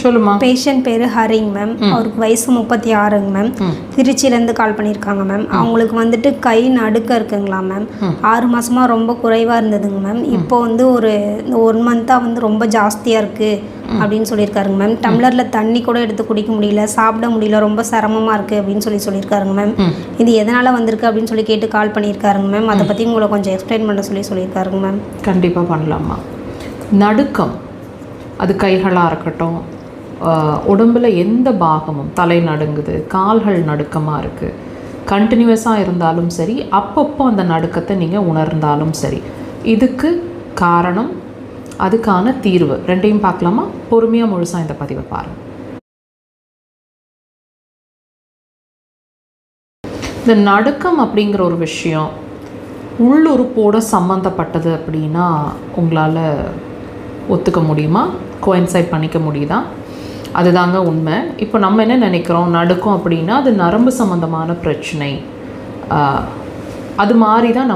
சொல்லுமா. பேஷண்ட் பேர் ஹரிங் மேம். அவருக்கு வயசு 36ங்க மேம். திருச்சியிலேருந்து கால் பண்ணியிருக்காங்க மேம். அவங்களுக்கு வந்துட்டு கை நடுக்க இருக்குங்களா மேம். 6 மாதமாக ரொம்ப குறைவாக இருந்ததுங்க மேம். இப்போ வந்து ஒரு 1 மந்த்தாக வந்து ரொம்ப ஜாஸ்தியாக இருக்குது அப்படின்னு சொல்லியிருக்காருங்க மேம். டம்ளரில் தண்ணி கூட எடுத்து குடிக்க முடியல, சாப்பிட முடியல, ரொம்ப சிரமமாக இருக்குது அப்படின்னு சொல்லியிருக்காருங்க மேம். இது எதனால் வந்திருக்கு அப்படின்னு சொல்லி கேட்டு கால் பண்ணியிருக்காருங்க மேம். அதை பற்றி உங்களை கொஞ்சம் எக்ஸ்பிளைன் பண்ண சொல்லியிருக்காருங்க மேம். கண்டிப்பாக பண்ணலாமா. நடுக்கம் அது கைகளாக இருக்கட்டும், உடம்பில் எந்த பாகமும், தலை நடுங்குது, கால்கள் நடுக்கமாக இருக்குது, கண்டினியூஸாக இருந்தாலும் சரி, அப்பப்போ அந்த நடுக்கத்தை நீங்கள் உணர்ந்தாலும் சரி, இதுக்கு காரணம், அதுக்கான தீர்வு ரெண்டையும் பார்க்கலாமா? பொறுமையாக முழுசாக இந்த பதிவை பாருங்கள். இந்த நடுக்கம் அப்படிங்கிற ஒரு விஷயம் உள்ளுறுப்போடு சம்மந்தப்பட்டது அப்படின்னா உங்களால் ஒத்துக்க முடியுமா? கோயின்சைட் பண்ணிக்க முடியுதா? அதுதாங்க உண்மை. இப்போ நம்ம என்ன நினைக்கிறோம், நடுக்கம் அப்படின்னா அது நரம்பு சம்மந்தமான பிரச்சனை, அது மாதிரி தான்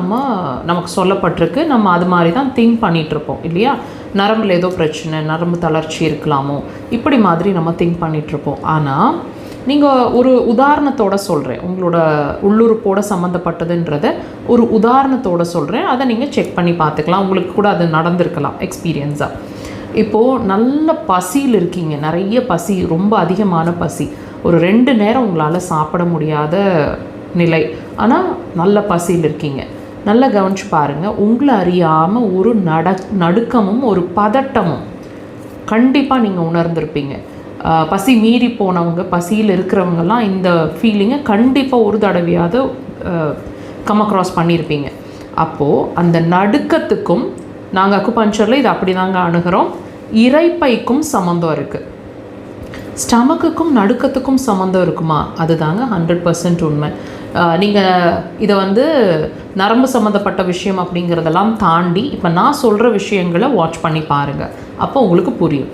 நமக்கு சொல்லப்பட்டிருக்கு. நம்ம அது மாதிரி தான் திங்க் பண்ணிகிட்ருப்போம் இல்லையா? நரம்பில் ஏதோ பிரச்சனை, நரம்பு தளர்ச்சி இருக்கலாமோ, இப்படி மாதிரி நம்ம திங்க் பண்ணிகிட்ருப்போம். ஆனால் நீங்கள் ஒரு உதாரணத்தோடு சொல்கிறேன், உங்களோட உள்ளுறுப்போடு சம்மந்தப்பட்டதுன்றதை ஒரு உதாரணத்தோடு சொல்கிறேன். அதை நீங்கள் செக் பண்ணி பார்த்துக்கலாம். உங்களுக்கு கூட அது நடந்திருக்கலாம் எக்ஸ்பீரியன்ஸாக. இப்போது நல்ல பசியில் இருக்கீங்க, நிறைய பசி, ரொம்ப அதிகமான பசி, ஒரு 2 நேரம் உங்களால் சாப்பிட முடியாத நிலை, ஆனால் நல்ல பசியில் இருக்கீங்க. நல்லா கவனிச்சு பாருங்கள். உங்களை அறியாமல் ஒரு நடுக்கமும் ஒரு பதட்டமும் கண்டிப்பாக நீங்கள் உணர்ந்திருப்பீங்க. பசி மீறி போனவங்க, பசியில் இருக்கிறவங்கெல்லாம் இந்த ஃபீலிங்கை கண்டிப்பாக ஒரு தடவையாவது கம் அக்ராஸ் பண்ணியிருப்பீங்க. அப்போது அந்த நடுக்கத்துக்கும், நாங்கள் அக்குபஞ்சரில் இது அப்படி தாங்க அணுகிறோம், இரைப்பைக்கும் சம்மந்தம் இருக்குது. ஸ்டமக்குக்கும் நடுக்கத்துக்கும் சம்மந்தம் இருக்குமா? அதுதாங்க 100% உண்மை. நீங்கள் இதை வந்து நரம்பு சம்மந்தப்பட்ட விஷயம் அப்படிங்கிறதெல்லாம் தாண்டி இப்போ நான் சொல்கிற விஷயங்களை வாட்ச் பண்ணி பாருங்கள். அப்போ உங்களுக்கு புரியும்.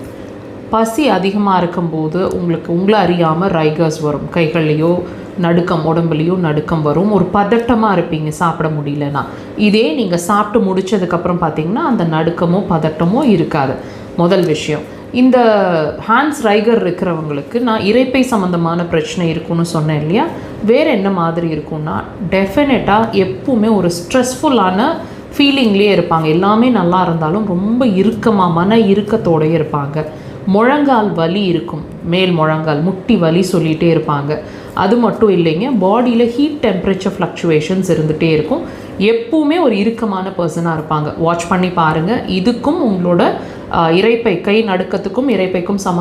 பசி அதிகமாக இருக்கும்போது உங்களை அறியாமல் ரைகர்ஸ் வரும், கைகள்லேயோ நடுக்கம், உடம்புலையோ நடுக்கம் வரும், ஒரு பதட்டமாக இருப்பீங்க சாப்பிட முடியலன்னா. இதே நீங்கள் சாப்பிட்டு முடித்ததுக்கப்புறம் பார்த்திங்கன்னா அந்த நடுக்கமோ பதட்டமோ இருக்காது. முதல் விஷயம். இந்த ஹான்ஸ் ரைகர் இருக்கிறவங்களுக்கு நான் இரைப்பை சம்மந்தமான பிரச்சனை இருக்குன்னு சொன்னேன் இல்லையா? வேறு என்ன மாதிரி இருக்குன்னா, டெஃபினட்டாக எப்பவுமே ஒரு ஸ்ட்ரெஸ்ஃபுல்லான ஃபீலிங்லேயே இருப்பாங்க. எல்லாமே நல்லா இருந்தாலும் ரொம்ப இறுக்கமாக, மன இறுக்கத்தோடையே இருப்பாங்க. முழங்கால் வலி இருக்கும், மேல் முழங்கால் முட்டி வலி சொல்லிகிட்டே இருப்பாங்க. அது மட்டும் இல்லைங்க, பாடியில் ஹீட் டெம்பரேச்சர் ஃப்ளக்சுவேஷன்ஸ் இருந்துகிட்டே இருக்கும். எப்பவுமே ஒரு இறுக்கமான பர்சனாக இருப்பாங்க. வாட்ச் பண்ணி பாருங்கள். இதுக்கும் உங்களோட இரைப்பை, கை நடுக்கத்துக்கும் இரைப்பைக்கும்